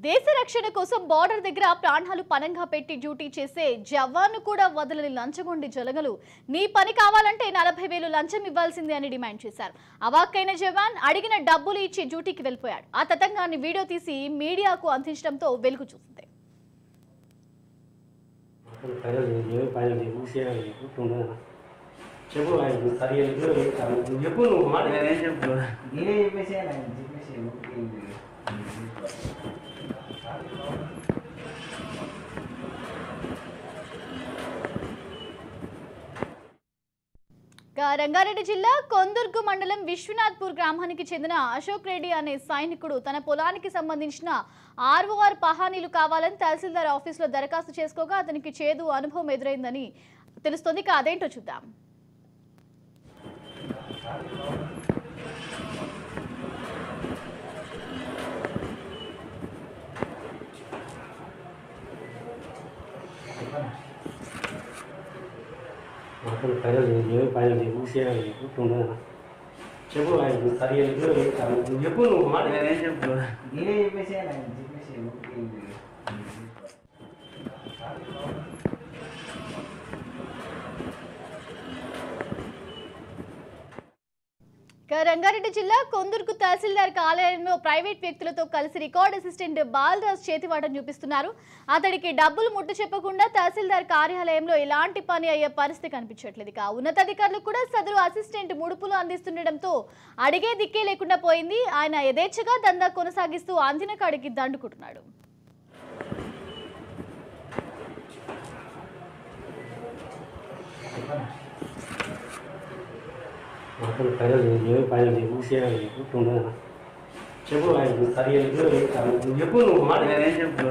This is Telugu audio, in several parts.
దేశ రక్షణ కోసం బార్డర్ దగ్గర ప్రాణాలు పణంగా పెట్టి డ్యూటీ చేసే జవాన్ను కూడా వదలని లంచగొండి జలగలు నీ పని కావాలంటే 40,000 లంచం ఇవ్వాల్సిందే అని డిమాండ్ చేశారు. అవాక్కైన జవాన్ అడిగిన డబ్బులు ఇచ్చి డ్యూటీకి వెళ్ళిపోయాడు. ఆ తతంగాన్ని వీడియో తీసి మీడియాకు అందించడంతో వెలుగు చూసింది. రంగారెడ్డి జిల్లా కొందుర్గు మండలం విశ్వనాథ్పూర్ గ్రామానికి చెందిన అశోక్ రెడ్డి అనే సైనికుడు తన పొలానికి సంబంధించిన ఆర్ఓఆర్ పహానీలు కావాలని తహసీల్దార్ ఆఫీసులో దరఖాస్తు చేసుకోగా అతనికి చేదు అనుభవం ఎదురైందని తెలుస్తోంది. అదేంటో చూద్దాం. రంగారెడ్డి జిల్లా కొందుర్గు తహసీల్దార్ కార్యాలయంలో ప్రైవేట్ వ్యక్తులతో కలిసి రికార్డ్ అసిస్టెంట్ బాలరాజ్ చేతివాటం చూపిస్తున్నారు. అతడికి డబ్బులు ముట్టు చెప్పకుండా తహసీల్దార్ కార్యాలయంలో ఎలాంటి పని అయ్యే పరిస్థితి కనిపించట్లేదు. ఉన్నతాధికారులు కూడా సదరు అసిస్టెంట్ ముడుపులు అందిస్తుండటంతో అడిగే దిక్కే లేకుండా పోయింది. ఆయన యథేచ్ఛగా దందా కొనసాగిస్తూ అందిన కాడికి దండుకుంటున్నాడు. చెప్పు నువ్వు మాట చెప్పు.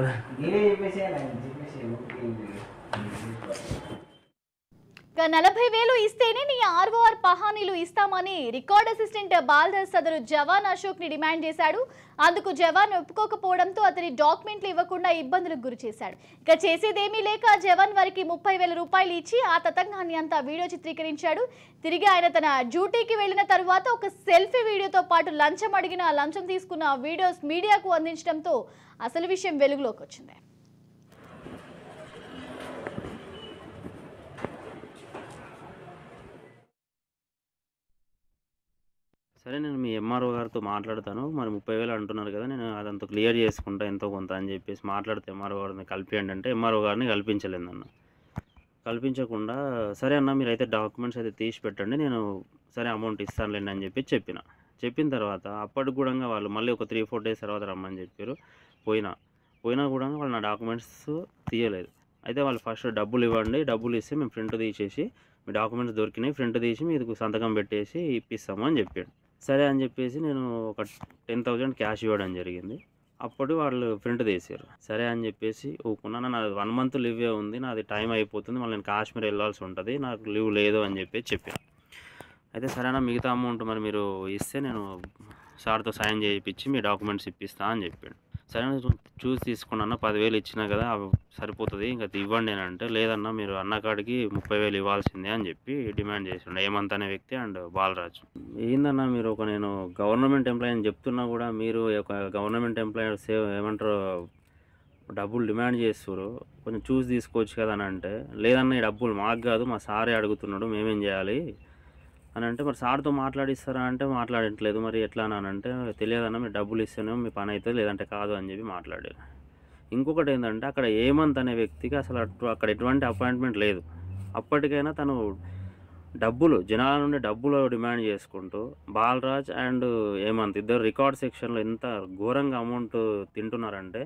ఇక 40,000 ఇస్తేనే నీ ఆర్ఓఆర్ పహానీలు ఇస్తామని రికార్డ్ అసిస్టెంట్ బాలరాజ్ సదరు జవాన్ అశోక్ ని డిమాండ్ చేశాడు. అందుకు జవాన్ ఒప్పుకోకపోవడంతో అతని డాక్యుమెంట్లు ఇవ్వకుండా ఇబ్బందులకు గురి చేశాడు. ఇక చేసేదేమీ లేక జవాన్ వారికి 30,000 రూపాయలు ఇచ్చి ఆ తతంగాన్ని అంతా వీడియో చిత్రీకరించాడు. తిరిగి ఆయన తన డ్యూటీకి వెళ్లిన తరువాత ఒక సెల్ఫీ వీడియోతో పాటు లంచం తీసుకున్న వీడియోస్ మీడియాకు అందించడంతో అసలు విషయం వెలుగులోకి వచ్చింది. సరే, నేను మీ ఎంఆర్ఓ గారితో మాట్లాడతాను. మరి 30,000 అంటున్నారు కదా, నేను అదంతా క్లియర్ చేసుకుంటా ఎంతో కొంత అని చెప్పేసి మాట్లాడితే ఎంఆర్ఓ గారిని కలిపియండి అంటే ఎంఆర్ఓ గారిని కల్పించలేదు అన్న. కల్పించకుండా సరే అన్న మీరైతే డాక్యుమెంట్స్ అయితే తీసి పెట్టండి, నేను సరే అమౌంట్ ఇస్తానులేండి అని చెప్పిన తర్వాత అప్పటికి కూడా వాళ్ళు మళ్ళీ ఒక 3-4 డేస్ తర్వాత రమ్మని చెప్పారు. పోయినా కూడా వాళ్ళు నా డాక్యుమెంట్స్ తీయలేదు. అయితే వాళ్ళు ఫస్ట్ డబ్బులు ఇవ్వండి, డబ్బులు ఇస్తే మేము ప్రింట్ తీసేసి మీ డాక్యుమెంట్స్ దొరికినాయి ప్రింట్ తీసి మీకు సంతకం పెట్టేసి ఇప్పిస్తాము అని చెప్పాడు. సరే అని చెప్పేసి నేను ఒక 10,000 క్యాష్ ఇవ్వడం జరిగింది. అప్పుడు వాళ్ళు ప్రింట్ తీసారు. సరే అని చెప్పేసి ఊకున్నాను. నాది 1 మంత్ లీవే ఉంది, నాది టైం అయిపోతుంది, మళ్ళీ నేను కాశ్మీర్ వెళ్ళాల్సి ఉంటుంది, నాకు లీవ్ లేదు అని చెప్పాను. అయితే సరేనా మిగతా అమౌంట్ మరి మీరు ఇస్తే నేను సార్తో సైన్ చేయించి మీ డాక్యుమెంట్స్ ఇప్పిస్తా అని చెప్పాడు. సరే చూసి తీసుకున్నా 10,000 ఇచ్చినా కదా అవి సరిపోతుంది, ఇంకా ఇవ్వండి అని అంటే లేదన్నా మీరు అన్నకాడికి 30,000 ఇవ్వాల్సిందే అని చెప్పి డిమాండ్ చేసిండు హేమంత్ అనే వ్యక్తి అండ్ బాలరాజు. ఏందన్నా మీరు నేను గవర్నమెంట్ ఎంప్లాయీ అని చెప్తున్నా కూడా మీరు ఒక గవర్నమెంట్ ఎంప్లాయీ ఏమంటారు డబ్బులు డిమాండ్ చేస్తారు, కొంచెం చూసి తీసుకోవచ్చు కదా అని అంటే లేదన్నా ఈ డబ్బులు మాకు కాదు మా సారే అడుగుతున్నాడు మేమేం చేయాలి అని అంటే మరి సార్తో మాట్లాడిస్తారా అంటే మాట్లాడట్లేదు, మరి ఎట్లా అని అంటే తెలియదన్నా మీరు డబ్బులు ఇస్తేనేమో మీ పని అవుతుంది లేదంటే కాదు అని చెప్పి మాట్లాడారు. ఇంకొకటి ఏంటంటే అక్కడ హేమంత్ అనే వ్యక్తికి అసలు అక్కడ ఎటువంటి అపాయింట్మెంట్ లేదు. అప్పటికైనా తను జనాల నుండి డబ్బులు డిమాండ్ చేసుకుంటూ బాలరాజ్ అండ్ హేమంత్ ఇద్దరు రికార్డ్ సెక్షన్లో ఎంత ఘోరంగా అమౌంట్ తింటున్నారంటే